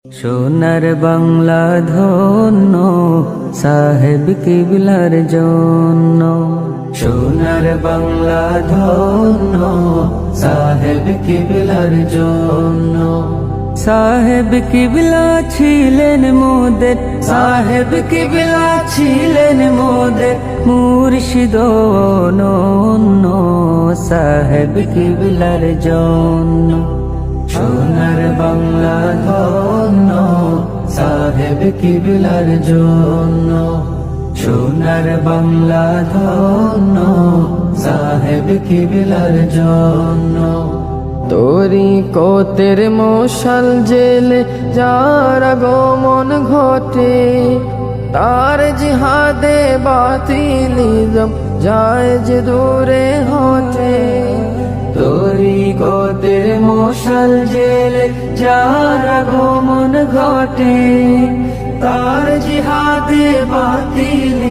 সোনার বাংলা ধন্য সাহেব কিবলার জন্য। সোনার বাংলা ধন্য সাহেব কিবলার জন্য। সাহেব কিবলা ছিলেন মোদের, সাহেব কিবলা ছিলেন মোদের মুর্শিদ অনন্য সাহেব কিবলার জন্য। সোনার বাংলা ধন্য সাহেব কিবলার জন্য। সোনার বাংলা ধন্য সাহেব কিবলার জন্য। তরিকতের মশাল জেলে যার আগমন ঘটে, তার জিহাদে বাতিলিজম যায় যে দূরে হটে। তরিকতের মশাল জেলে যার আগমন ঘটে, তার জিহাদে বাতিল